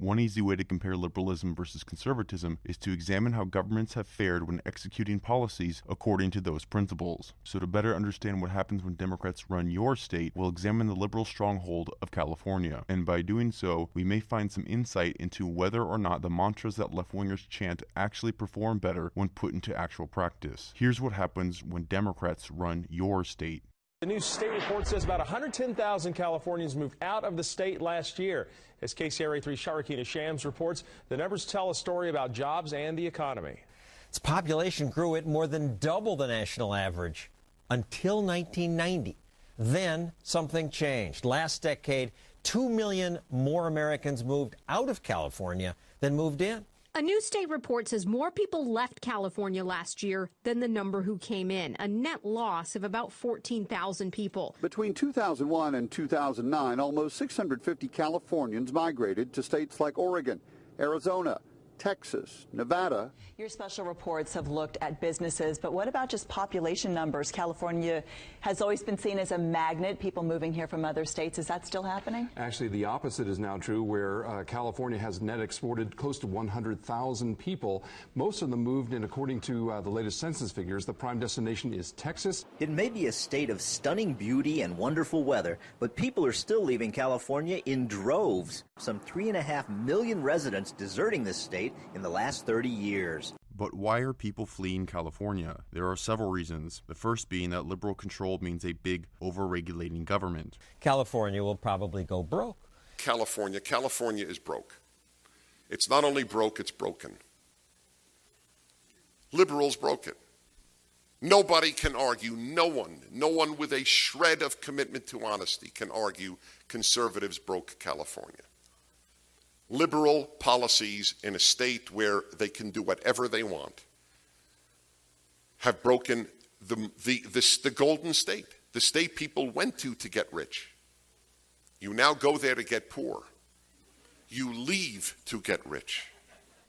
One easy way to compare liberalism versus conservatism is to examine how governments have fared when executing policies according to those principles. So to better understand what happens when Democrats run your state, we'll examine the liberal stronghold of California. And by doing so, we may find some insight into whether or not the mantras that left-wingers chant actually perform better when put into actual practice. Here's what happens when Democrats run your state. The new state report says about 110,000 Californians moved out of the state last year. As KCRA 3's Sharikina Shams reports, the numbers tell a story about jobs and the economy. Its population grew at more than double the national average until 1990. Then something changed. Last decade, 2 million more Americans moved out of California than moved in. A new state report says more people left California last year than the number who came in, a net loss of about 14,000 people. Between 2001 and 2009, almost 650 Californians migrated to states like Oregon, Arizona, Texas, Nevada. Your special reports have looked at businesses, but what about just population numbers? California has always been seen as a magnet, people moving here from other states. Is that still happening? Actually, the opposite is now true, where California has net exported close to 100,000 people. Most of them moved in, according to the latest census figures. The prime destination is Texas. It may be a state of stunning beauty and wonderful weather, but people are still leaving California in droves. Some 3.5 million residents deserting this state in the last 30 years. But why are people fleeing California? There are several reasons. The first being that liberal control means a big, over-regulating government. California will probably go broke. California is broke. It's not only broke, it's broken. Liberals broke it. Nobody can argue, no one with a shred of commitment to honesty can argue conservatives broke California. Liberal policies in a state where they can do whatever they want have broken the golden state, the state people went to get rich. You now go there to get poor. You leave to get rich.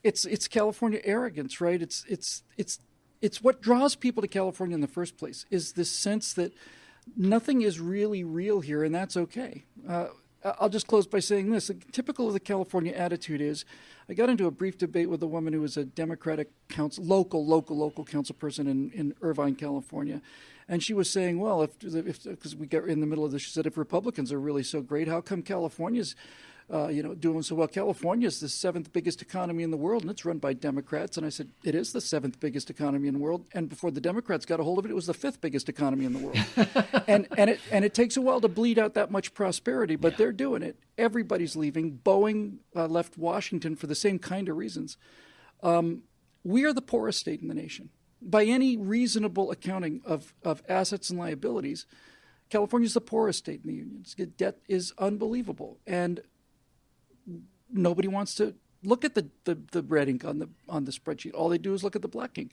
It's California arrogance, right? It's what draws people to California in the first place, is this sense that nothing is really real here, and that's okay. I'll just close by saying this. Typical of the California attitude is, I got into a brief debate with a woman who was a Democratic local council person in Irvine, California. And she was saying, well, because we got in the middle of this, she said, if Republicans are really so great, how come California's doing so well? California is the 7th biggest economy in the world, and it's run by Democrats. And I said, it is the 7th biggest economy in the world. And before the Democrats got a hold of it, it was the 5th biggest economy in the world. and it takes a while to bleed out that much prosperity, but they're doing it. Everybody's leaving. Boeing left Washington for the same kind of reasons. We are the poorest state in the nation. By any reasonable accounting of assets and liabilities, California is the poorest state in the union. Debt is unbelievable. And nobody wants to look at the red ink on the spreadsheet. All they do is look at the black ink.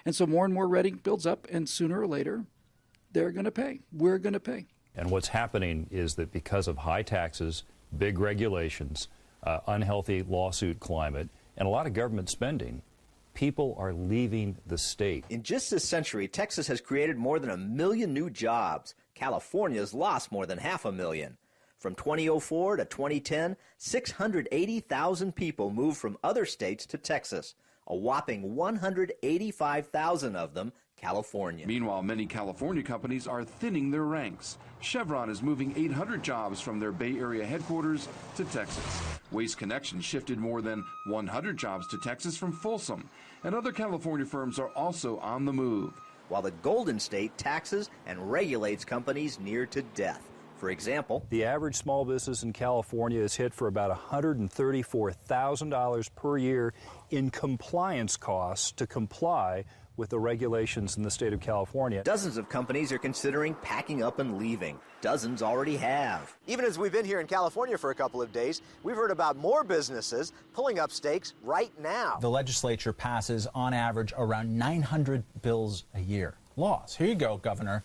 And so more and more red ink builds up, and sooner or later, they're going to pay. We're going to pay. And what's happening is that because of high taxes, big regulations, unhealthy lawsuit climate, and a lot of government spending, people are leaving the state. In just this century, Texas has created more than 1 million new jobs. California's lost more than 500,000. From 2004 to 2010, 680,000 people moved from other states to Texas, a whopping 185,000 of them California. Meanwhile, many California companies are thinning their ranks. Chevron is moving 800 jobs from their Bay Area headquarters to Texas. Waste Connections shifted more than 100 jobs to Texas from Folsom, and other California firms are also on the move. While the Golden State taxes and regulates companies near to death. For example, the average small business in California is hit for about $134,000 per year in compliance costs to comply with the regulations in the state of California. Dozens of companies are considering packing up and leaving. Dozens already have. Even as we've been here in California for a couple of days, we've heard about more businesses pulling up stakes right now. The legislature passes, on average, around 900 bills a year. Laws. Here you go, Governor.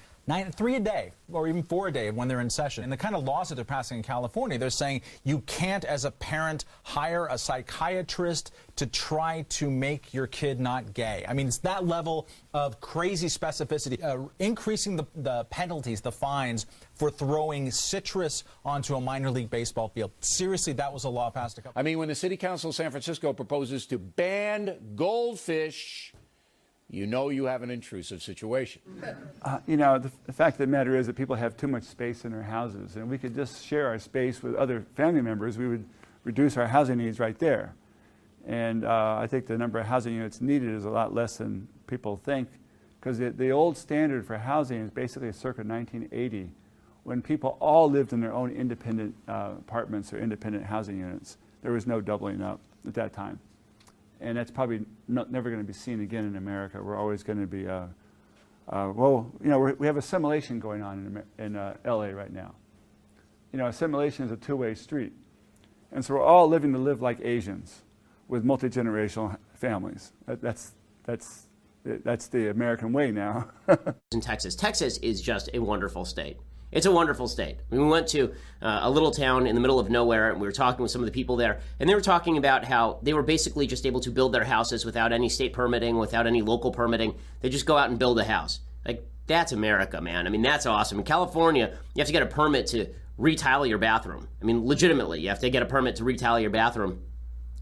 3 a day, or even 4 a day when they're in session. And the kind of laws that they're passing in California, they're saying you can't, as a parent, hire a psychiatrist to try to make your kid not gay. I mean, it's that level of crazy specificity, increasing the penalties, the fines for throwing citrus onto a minor league baseball field. Seriously, that was a law passed a couple. I mean, when the City Council of San Francisco proposes to ban goldfish, you know you have an intrusive situation. You know, the fact of the matter is that people have too much space in their houses, and we could just share our space with other family members. We would reduce our housing needs right there. And I think the number of housing units needed is a lot less than people think, because the old standard for housing is basically circa 1980, when people all lived in their own independent apartments or independent housing units. There was no doubling up at that time. And that's probably never going to be seen again in America. We're always going to be, well, you know, we have assimilation going on in LA right now. You know, assimilation is a two-way street. And so we're all living to live like Asians with multi-generational families. That's the American way now. In Texas is just a wonderful state. It's a wonderful state. I mean, we went to a little town in the middle of nowhere, and we were talking with some of the people there, and they were talking about how they were basically just able to build their houses without any state permitting, without any local permitting. They just go out and build a house. Like, that's America, man. I mean, that's awesome. In California, you have to get a permit to retile your bathroom. I mean, legitimately, you have to get a permit to retile your bathroom.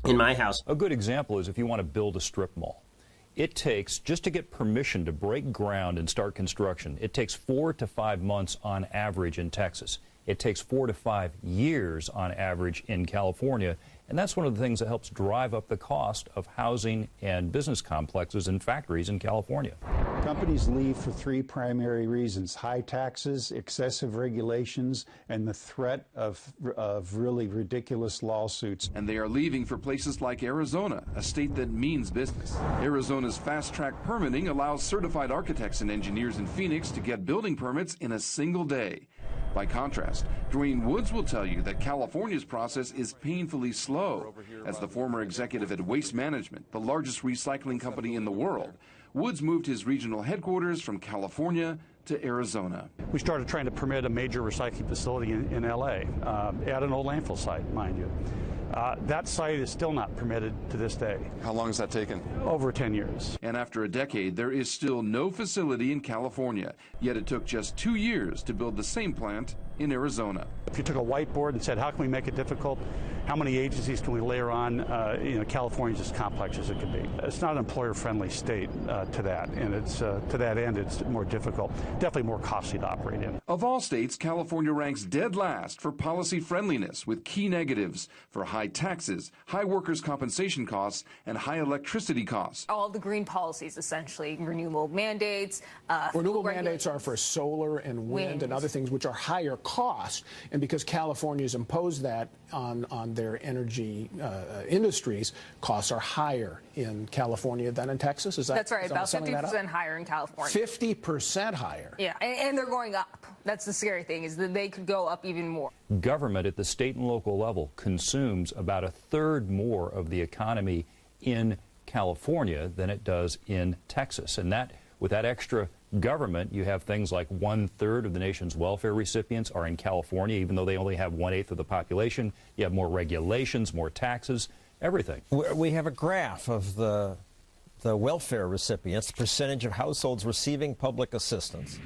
In my house, a good example is if you want to build a strip mall. It takes, just to get permission to break ground and start construction, it takes 4 to 5 months on average in Texas. It takes 4 to 5 years on average in California. And that's one of the things that helps drive up the cost of housing and business complexes and factories in California. Companies leave for 3 primary reasons: high taxes, excessive regulations, and the threat of really ridiculous lawsuits. And they are leaving for places like Arizona, a state that means business. Arizona's fast-track permitting allows certified architects and engineers in Phoenix to get building permits in a single day. By contrast, Dwayne Woods will tell you that California's process is painfully slow. As the former executive at Waste Management, the largest recycling company in the world, Woods moved his regional headquarters from California to Arizona. We started trying to permit a major recycling facility in LA, at an old landfill site, mind you. That site is still not permitted to this day. How long has that taken? Over 10 years. And after a decade, there is still no facility in California. Yet it took just 2 years to build the same plant in Arizona. If you took a whiteboard and said, how can we make it difficult? How many agencies can we layer on? California's as complex as it can be. It's not an employer-friendly state to that, and it's to that end, it's more difficult, definitely more costly to operate in. Of all states, California ranks dead last for policy friendliness, with key negatives for high taxes, high workers' compensation costs, and high electricity costs. All the green policies, essentially, renewable mandates. Renewable mandates are for solar and wind and other things which are higher cost, and because California's imposed that on their energy industries, costs are higher in California than in Texas. Is that That's right, about 50% higher in California. 50% higher. Yeah, and they're going up. That's the scary thing, is that they could go up even more. Government at the state and local level consumes about 1/3 more of the economy in California than it does in Texas. And that, with that extra government, you have things like 1/3 of the nation's welfare recipients are in California, even though they only have 1/8 of the population. You have more regulations, more taxes, everything. We have a graph of the welfare recipients, the percentage of households receiving public assistance.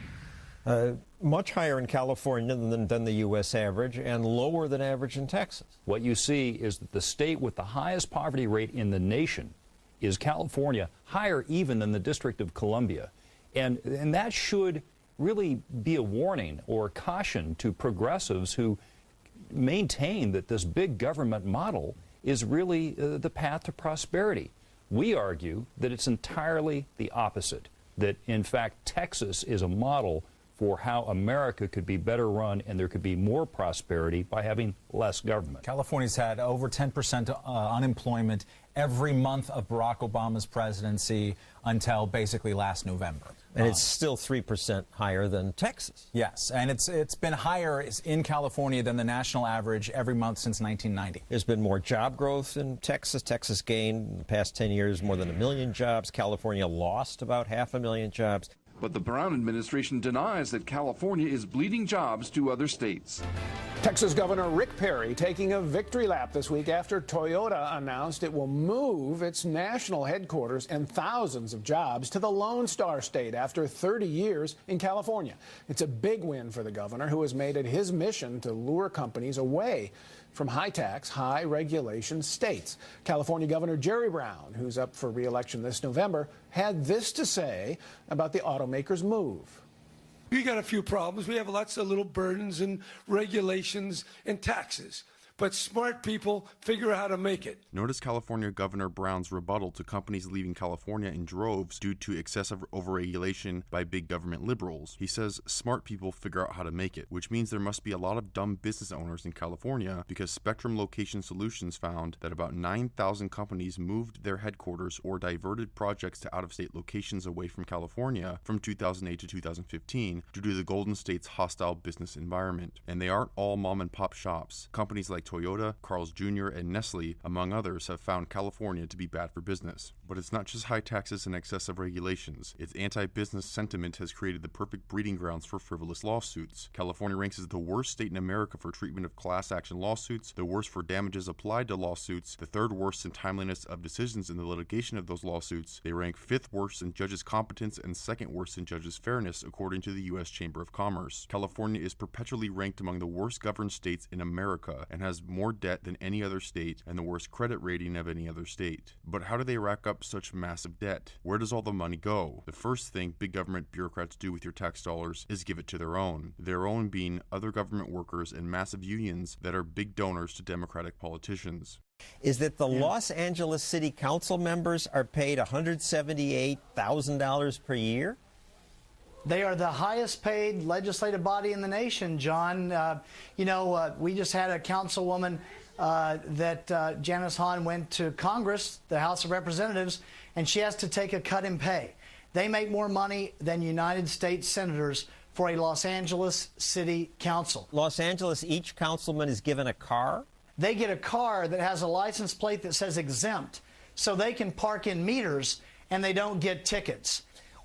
Much higher in California than the U.S. average, and lower than average in Texas. What you see is that the state with the highest poverty rate in the nation is California, higher even than the District of Columbia. And that should really be a warning or a caution to progressives who maintain that this big government model is really the path to prosperity. We argue that it's entirely the opposite, that in fact Texas is a model for how America could be better run and there could be more prosperity by having less government. California's had over 10% unemployment every month of Barack Obama's presidency until basically last November. And it's still 3% higher than Texas. Yes, and it's been higher in California than the national average every month since 1990. There's been more job growth in Texas. Texas gained in the past 10 years more than 1 million jobs. California lost about 500,000 jobs. But the Brown administration denies that California is bleeding jobs to other states. Texas Governor Rick Perry taking a victory lap this week after Toyota announced it will move its national headquarters and thousands of jobs to the Lone Star State after 30 years in California. It's a big win for the governor, who has made it his mission to lure companies away from high-tax, high-regulation states. California Governor Jerry Brown, who's up for re-election this November, had this to say about the automaker's move. We got a few problems. We have lots of little burdens and regulations and taxes. But smart people figure out how to make it. Notice California Governor Brown's rebuttal to companies leaving California in droves due to excessive overregulation by big government liberals. He says smart people figure out how to make it, which means there must be a lot of dumb business owners in California, because Spectrum Location Solutions found that about 9,000 companies moved their headquarters or diverted projects to out-of-state locations away from California from 2008 to 2015 due to the Golden State's hostile business environment. And they aren't all mom-and-pop shops. Companies like Toyota, Carl's Jr., and Nestle, among others, have found California to be bad for business. But it's not just high taxes and excessive regulations. Its anti-business sentiment has created the perfect breeding grounds for frivolous lawsuits. California ranks as the worst state in America for treatment of class action lawsuits, the worst for damages applied to lawsuits, the third worst in timeliness of decisions in the litigation of those lawsuits. They rank fifth worst in judges' competence and second worst in judges' fairness, according to the U.S. Chamber of Commerce. California is perpetually ranked among the worst governed states in America and has more debt than any other state and the worst credit rating of any other state. But how do they rack up such massive debt? Where does all the money go? The first thing big government bureaucrats do with your tax dollars is give it to their own being other government workers and massive unions that are big donors to Democratic politicians. Is that the Los Angeles City Council members are paid $178,000 per year? They are the highest paid legislative body in the nation, John. We just had a councilwoman that Janice Hahn went to Congress, the House of Representatives, and she has to take a cut in pay. They make more money than United States senators for a Los Angeles City Council. Los Angeles, each councilman is given a car? They get a car that has a license plate that says exempt, so they can park in meters and they don't get tickets.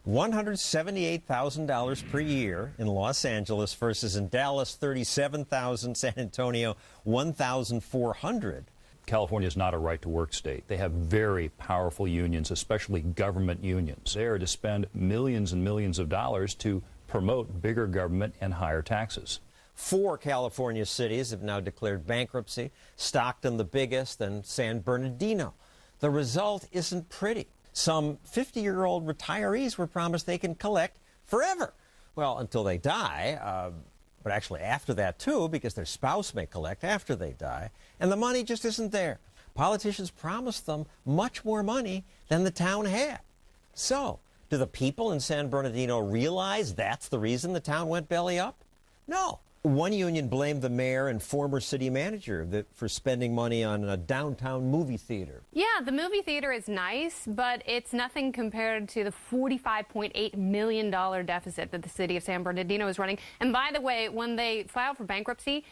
$178,000 per year in Los Angeles versus in Dallas, $37,000, San Antonio, $1,400. California is not a right-to-work state. They have very powerful unions, especially government unions. They are to spend millions and millions of dollars to promote bigger government and higher taxes. 4 California cities have now declared bankruptcy, Stockton the biggest, and San Bernardino. The result isn't pretty. Some 50-year-old retirees were promised they can collect forever. Well, until they die, but actually after that too, because their spouse may collect after they die, and the money just isn't there. Politicians promised them much more money than the town had. So, do the people in San Bernardino realize that's the reason the town went belly up? No. One union blamed the mayor and former city manager for spending money on a downtown movie theater. Yeah, the movie theater is nice, but it's nothing compared to the $45.8 million deficit that the city of San Bernardino is running. And by the way, when they filed for bankruptcy,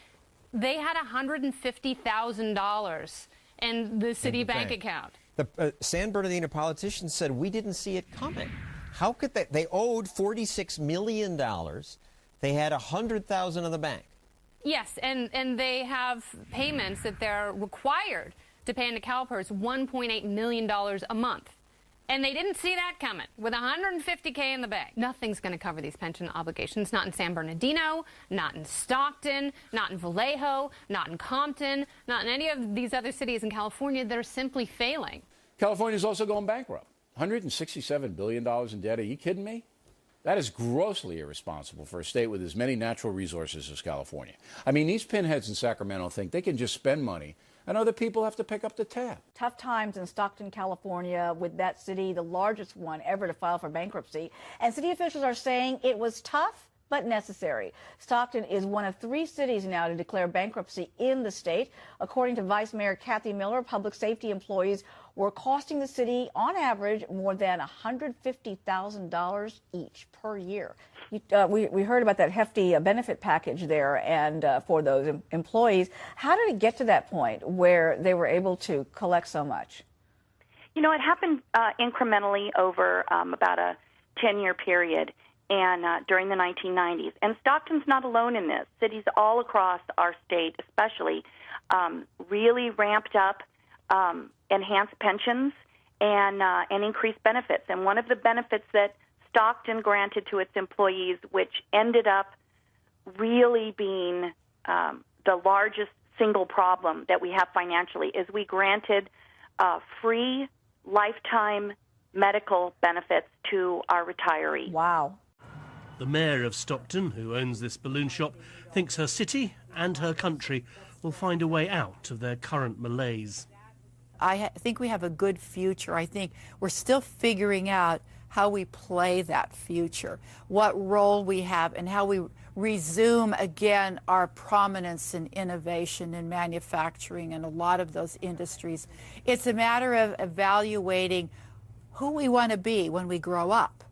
they had $150,000 in the city bank account. The San Bernardino politicians said, we didn't see it coming. How could they? They owed $46 million. They had $100,000 in the bank. Yes, and they have payments that they're required to pay into CalPERS, $1.8 million a month. And they didn't see that coming with $150K in the bank. Nothing's going to cover these pension obligations, not in San Bernardino, not in Stockton, not in Vallejo, not in Compton, not in any of these other cities in California that are simply failing. California's also going bankrupt. $167 billion in debt. Are you kidding me? That is grossly irresponsible for a state with as many natural resources as California. I mean, these pinheads in Sacramento think they can just spend money, and other people have to pick up the tab. Tough times in Stockton, California, with that city, the largest one ever to file for bankruptcy. And city officials are saying it was tough, but necessary. Stockton is one of 3 cities now to declare bankruptcy in the state. According to Vice Mayor Kathy Miller, public safety employees were costing the city, on average, more than $150,000 each per year. We heard about that hefty benefit package there and for those employees. How did it get to that point where they were able to collect so much? You know, it happened incrementally over about a 10-year period. and during the 1990s. And Stockton's not alone in this. Cities all across our state, especially, really ramped up enhanced pensions and increased benefits. And one of the benefits that Stockton granted to its employees, which ended up really being the largest single problem that we have financially, is we granted free lifetime medical benefits to our retirees. Wow. The mayor of Stockton, who owns this balloon shop, thinks her city and her country will find a way out of their current malaise. I think we have a good future. I think we're still figuring out how we play that future, what role we have, and how we resume again our prominence in innovation and manufacturing and a lot of those industries. It's a matter of evaluating who we want to be when we grow up.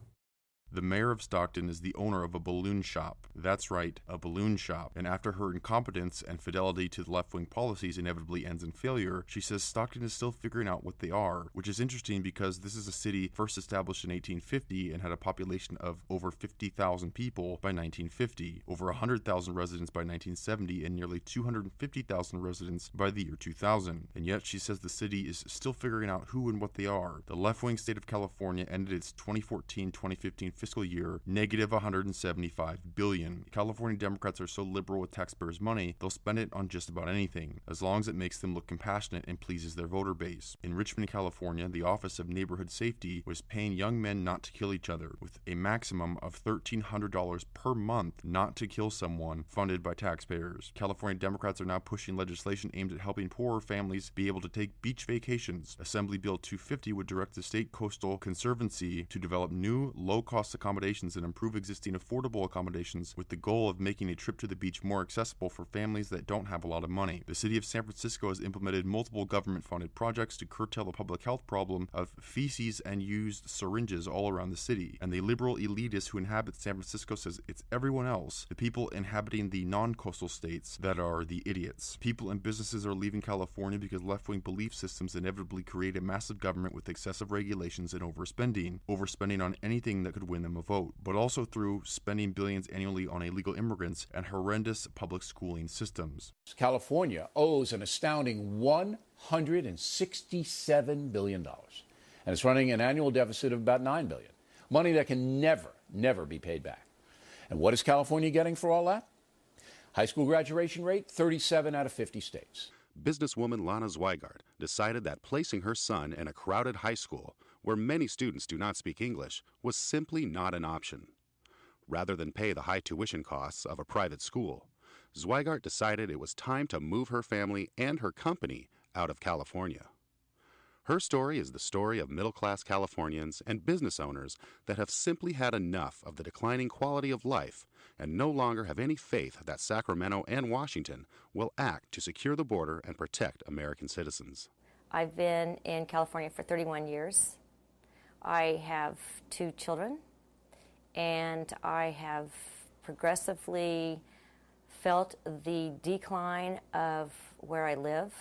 The mayor of Stockton is the owner of a balloon shop. That's right, a balloon shop. And after her incompetence and fidelity to the left-wing policies inevitably ends in failure, she says Stockton is still figuring out what they are, which is interesting because this is a city first established in 1850 and had a population of over 50,000 people by 1950, over 100,000 residents by 1970, and nearly 250,000 residents by the year 2000. And yet she says the city is still figuring out who and what they are. The left-wing state of California ended its 2014-2015 fiscal year negative $175 billion. California Democrats are so liberal with taxpayers' money, they'll spend it on just about anything, as long as it makes them look compassionate and pleases their voter base. In Richmond, California, the Office of Neighborhood Safety was paying young men not to kill each other, with a maximum of $1,300 per month not to kill someone, funded by taxpayers. California Democrats are now pushing legislation aimed at helping poorer families be able to take beach vacations. Assembly Bill 250 would direct the State Coastal Conservancy to develop new, low-cost accommodations and improve existing affordable accommodations with the goal of making a trip to the beach more accessible for families that don't have a lot of money. The city of San Francisco has implemented multiple government-funded projects to curtail the public health problem of feces and used syringes all around the city. And the liberal elitists who inhabit San Francisco says it's everyone else, the people inhabiting the non-coastal states, that are the idiots. People and businesses are leaving California because left-wing belief systems inevitably create a massive government with excessive regulations and overspending on anything that could win them a vote, but also through spending billions annually on illegal immigrants and horrendous public schooling systems. California owes an astounding $167 billion, and it's running an annual deficit of about $9 billion, money that can never be paid back. And what is California getting for all that? High school graduation rate, 37 out of 50 states. Businesswoman Lana Zweigart decided that placing her son in a crowded high school where many students do not speak English was simply not an option. Rather than pay the high tuition costs of a private school, Zweigart decided it was time to move her family and her company out of California. Her story is the story of middle-class Californians and business owners that have simply had enough of the declining quality of life and no longer have any faith that Sacramento and Washington will act to secure the border and protect American citizens. I've been in California for 31 years. I have 2 children, and I have progressively felt the decline of where I live,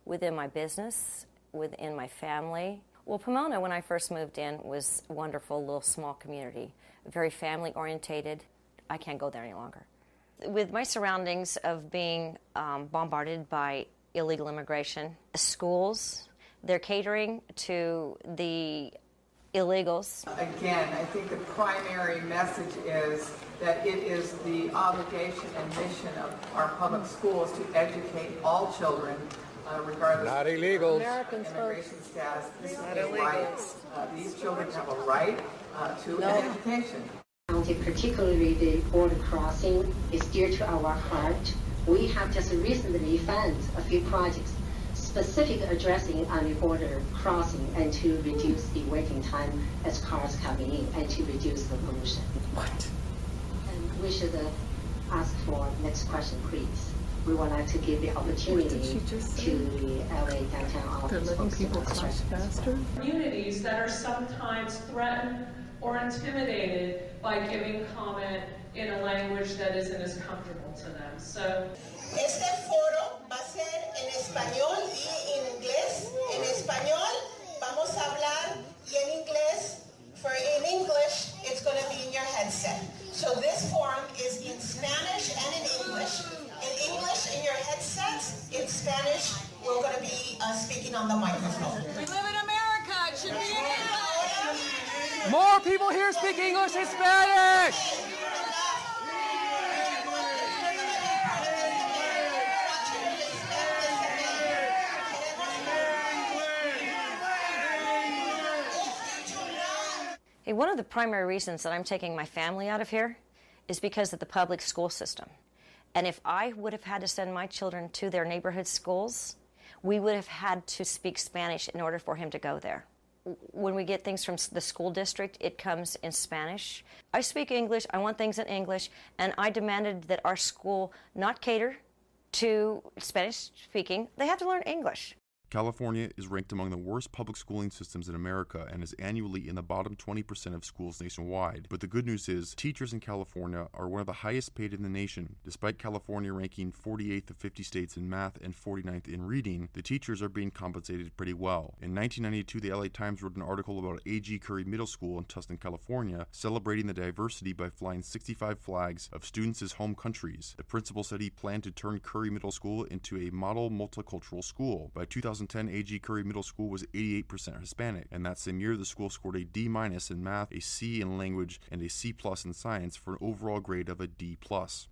within my business, within my family. Well, Pomona, when I first moved in, was a wonderful little small community, very family-orientated. I can't go there any longer. With my surroundings of being bombarded by illegal immigration, schools, they're catering to the illegals. Again, I think the primary message is that it is the obligation and mission of our public schools to educate all children, regardless not of illegals. American immigration status. This is a right. These children have a right to an education. Particularly the border crossing is dear to our heart. We have just recently funded a few projects specifically addressing on the border crossing and to reduce the waiting time as cars coming in and to reduce the pollution. What? And we should ask for next question, please. We would like to give the opportunity to the LA downtown office. They're letting people cross faster? Communities that are sometimes threatened or intimidated by giving comment in a language that isn't as comfortable to them. So este foro va a ser en español y en inglés. En español vamos a hablar y en inglés. For in English, it's going to be in your headset. on the microphone. We live in America. It should be in English. More people here speak English and Spanish. Hey, one of the primary reasons that I'm taking my family out of here is because of the public school system. And if I would have had to send my children to their neighborhood schools, we would have had to speak Spanish in order for him to go there. When we get things from the school district, it comes in Spanish. I speak English, I want things in English, and I demanded that our school not cater to Spanish speaking. They have to learn English. California is ranked among the worst public schooling systems in America and is annually in the bottom 20% of schools nationwide. But the good news is, teachers in California are one of the highest paid in the nation. Despite California ranking 48th of 50 states in math and 49th in reading, the teachers are being compensated pretty well. In 1992, the LA Times wrote an article about A.G. Curry Middle School in Tustin, California, celebrating the diversity by flying 65 flags of students' home countries. The principal said he planned to turn Curry Middle School into a model multicultural school. By 2010, A.G. Curry Middle School was 88% Hispanic, and that same year the school scored a D- in math, a C in language, and a C+ in science for an overall grade of a D+.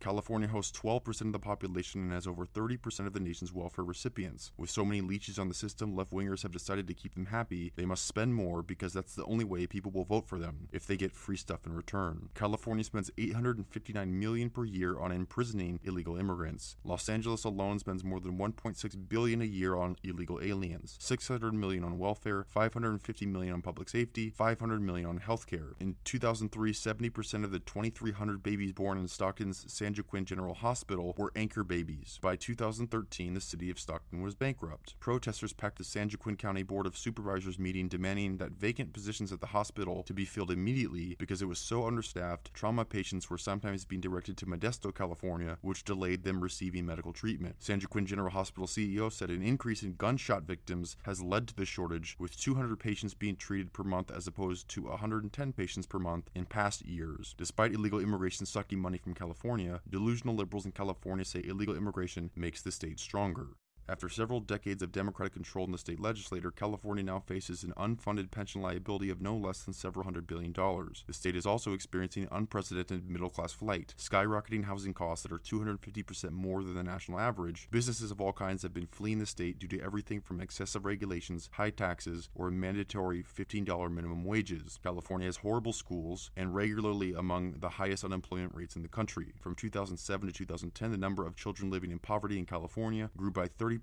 California hosts 12% of the population and has over 30% of the nation's welfare recipients. With so many leeches on the system, left-wingers have decided to keep them happy. They must spend more because that's the only way people will vote for them, if they get free stuff in return. California spends $859 million per year on imprisoning illegal immigrants. Los Angeles alone spends more than $1.6 billion a year on illegal aliens, $600 million on welfare, $550 million on public safety, $500 million on healthcare. In 2003, 70% of the 2,300 babies born in Stockton's San Joaquin General Hospital were anchor babies. By 2013, the city of Stockton was bankrupt. Protesters packed the San Joaquin County Board of Supervisors meeting demanding that vacant positions at the hospital to be filled immediately because it was so understaffed. Trauma patients were sometimes being directed to Modesto, California, which delayed them receiving medical treatment. San Joaquin General Hospital CEO said an increase in gunshot victims has led to the shortage, with 200 patients being treated per month as opposed to 110 patients per month in past years. Despite illegal immigration sucking money from California, delusional liberals in California say illegal immigration makes the state stronger. After several decades of Democratic control in the state legislature, California now faces an unfunded pension liability of no less than several $100 billion. The state is also experiencing unprecedented middle-class flight, skyrocketing housing costs that are 250% more than the national average. Businesses of all kinds have been fleeing the state due to everything from excessive regulations, high taxes, or mandatory $15 minimum wages. California has horrible schools and regularly among the highest unemployment rates in the country. From 2007 to 2010, the number of children living in poverty in California grew by 30%,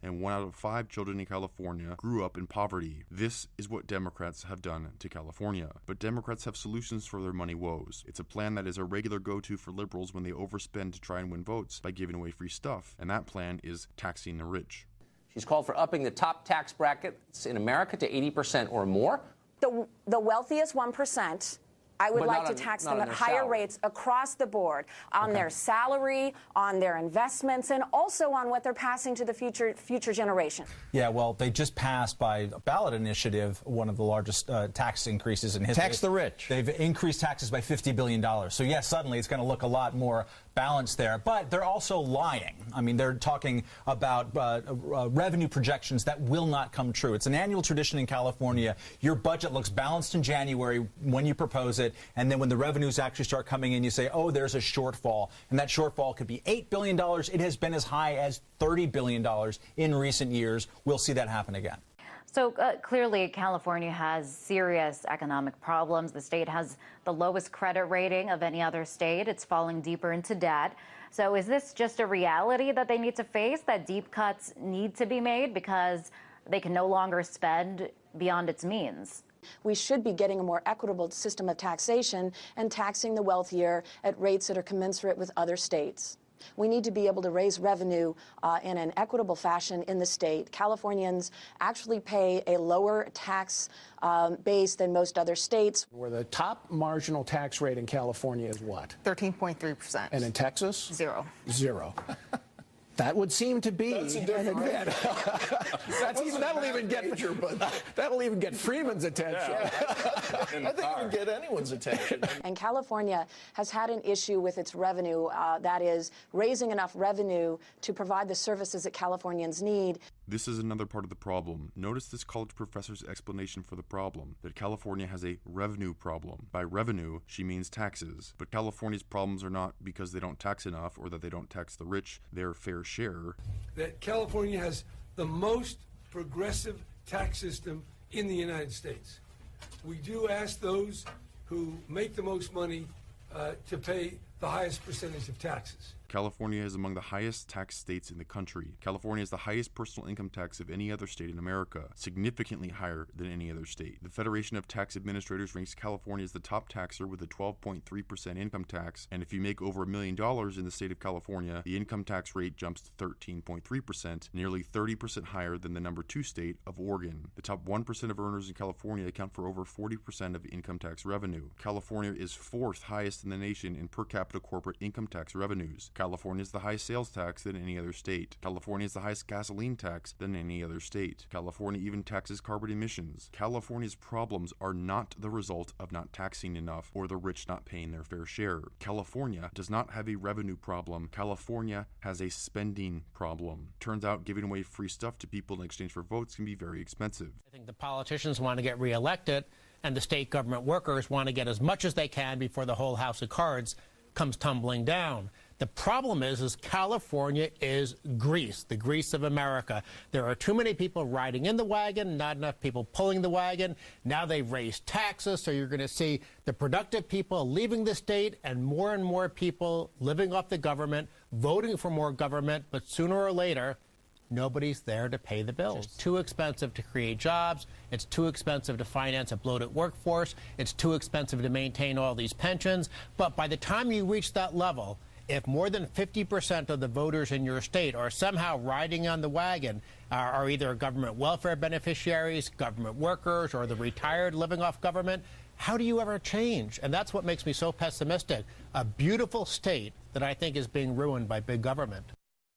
and 1 out of 5 children in California grew up in poverty. This is what Democrats have done to California. But Democrats have solutions for their money woes. It's a plan that is a regular go-to for liberals when they overspend to try and win votes by giving away free stuff, and that plan is taxing the rich. She's called for upping the top tax brackets in America to 80% or more. The wealthiest 1%. I would like to tax them at higher rates across the board on their salary, on their investments, and also on what they're passing to the future generation. Yeah, well, they just passed by a ballot initiative one of the largest tax increases in history. Tax the rich. They've increased taxes by $50 billion. So, yes, suddenly it's going to look a lot more balanced there. But they're also lying. I mean, they're talking about revenue projections that will not come true. It's an annual tradition in California. Your budget looks balanced in January when you propose it, and then when the revenues actually start coming in, you say, oh, there's a shortfall. And that shortfall could be $8 billion. It has been as high as $30 billion in recent years. We'll see that happen again. So clearly, California has serious economic problems. The state has the lowest credit rating of any other state. It's falling deeper into debt. So is this just a reality that they need to face, that deep cuts need to be made because they can no longer spend beyond its means? We should be getting a more equitable system of taxation and taxing the wealthier at rates that are commensurate with other states. We need to be able to raise revenue in an equitable fashion in the state. Californians actually pay a lower tax base than most other states. Where the top marginal tax rate in California is what? 13.3%. And in Texas? 0. 0. That would seem to be an advantage. That'll even get Freeman's attention. I think it would get anyone's attention. And California has had an issue with its revenue, that is raising enough revenue to provide the services that Californians need. This is another part of the problem. Notice this college professor's explanation for the problem, that California has a revenue problem. By revenue, she means taxes. But California's problems are not because they don't tax enough or that they don't tax the rich their fair share. That California has the most progressive tax system in the United States. We do ask those who make the most money to pay the highest percentage of taxes. California is among the highest tax states in the country. California has the highest personal income tax of any other state in America, significantly higher than any other state. The Federation of Tax Administrators ranks California as the top taxer with a 12.3% income tax, and if you make over $1 million in the state of California, the income tax rate jumps to 13.3%, nearly 30% higher than the number 2 state of Oregon. The top 1% of earners in California account for over 40% of income tax revenue. California is 4th highest in the nation in per capita corporate income tax revenues. California is the highest sales tax than any other state. California is the highest gasoline tax than any other state. California even taxes carbon emissions. California's problems are not the result of not taxing enough or the rich not paying their fair share. California does not have a revenue problem. California has a spending problem. Turns out giving away free stuff to people in exchange for votes can be very expensive. I think the politicians want to get reelected, and the state government workers want to get as much as they can before the whole house of cards comes tumbling down. The problem is California is Greece, the Greece of America. There are too many people riding in the wagon, not enough people pulling the wagon. Now they've raised taxes, so you're going to see the productive people leaving the state and more people living off the government, voting for more government, but sooner or later, nobody's there to pay the bills. It's too expensive to create jobs. It's too expensive to finance a bloated workforce. It's too expensive to maintain all these pensions. But by the time you reach that level, if more than 50% of the voters in your state are somehow riding on the wagon, are either government welfare beneficiaries, government workers, or the retired living off government, how do you ever change? And that's what makes me so pessimistic. A beautiful state that I think is being ruined by big government.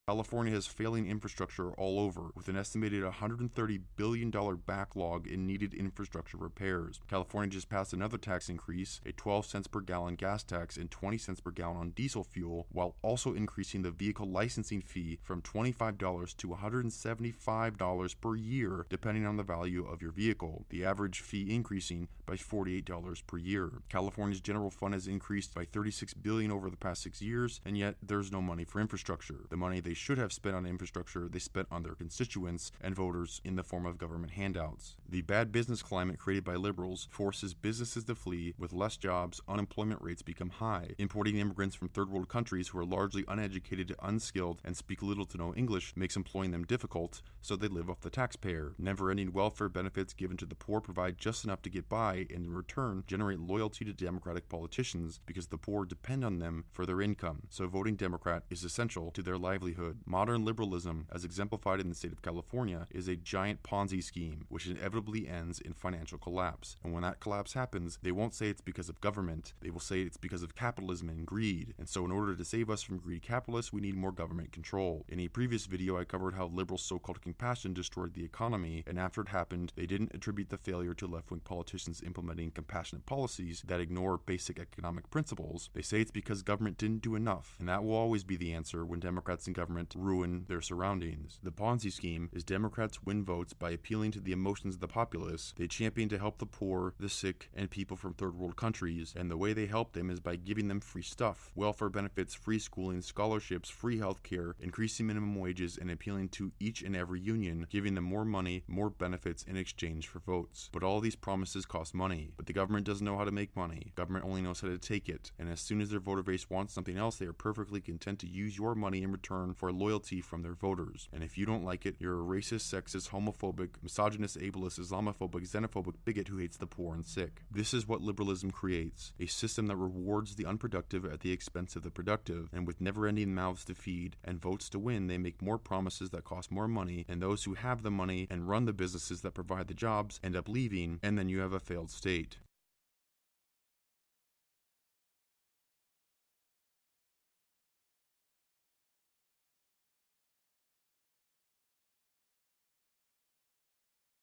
California has failing infrastructure all over, with an estimated $130 billion backlog in needed infrastructure repairs. California just passed another tax increase, a 12 cents per gallon gas tax and 20 cents per gallon on diesel fuel, while also increasing the vehicle licensing fee from $25 to $175 per year, depending on the value of your vehicle, the average fee increasing by $48 per year. California's general fund has increased by $36 billion over the past 6 years, and yet there's no money for infrastructure. The money they should have spent on infrastructure, they spent on their constituents and voters in the form of government handouts. The bad business climate created by liberals forces businesses to flee. With less jobs, unemployment rates become high. Importing immigrants from third world countries who are largely uneducated, unskilled, and speak little to no English makes employing them difficult, so they live off the taxpayer. Never-ending welfare benefits given to the poor provide just enough to get by, and in return generate loyalty to Democratic politicians because the poor depend on them for their income. So voting Democrat is essential to their livelihood. Modern liberalism, as exemplified in the state of California, is a giant Ponzi scheme, which inevitably ends in financial collapse. And when that collapse happens, they won't say it's because of government, they will say it's because of capitalism and greed. And so in order to save us from greedy capitalists, we need more government control. In a previous video, I covered how liberals' so-called compassion destroyed the economy, and after it happened, they didn't attribute the failure to left-wing politicians implementing compassionate policies that ignore basic economic principles. They say it's because government didn't do enough, and that will always be the answer when Democrats and government ruin their surroundings. The Ponzi scheme is Democrats win votes by appealing to the emotions of the populace. They champion to help the poor, the sick, and people from third world countries, and the way they help them is by giving them free stuff, welfare benefits, free schooling, scholarships, free health care, increasing minimum wages, and appealing to each and every union, giving them more money, more benefits in exchange for votes. But all these promises cost money. But the government doesn't know how to make money. Government only knows how to take it, and as soon as their voter base wants something else, they are perfectly content to use your money in return for loyalty from their voters. And if you don't like it, you're a racist, sexist, homophobic, misogynist, ableist, Islamophobic, xenophobic bigot who hates the poor and sick. This is what liberalism creates, a system that rewards the unproductive at the expense of the productive, and with never-ending mouths to feed and votes to win, they make more promises that cost more money, and those who have the money and run the businesses that provide the jobs end up leaving, and then you have a failed state.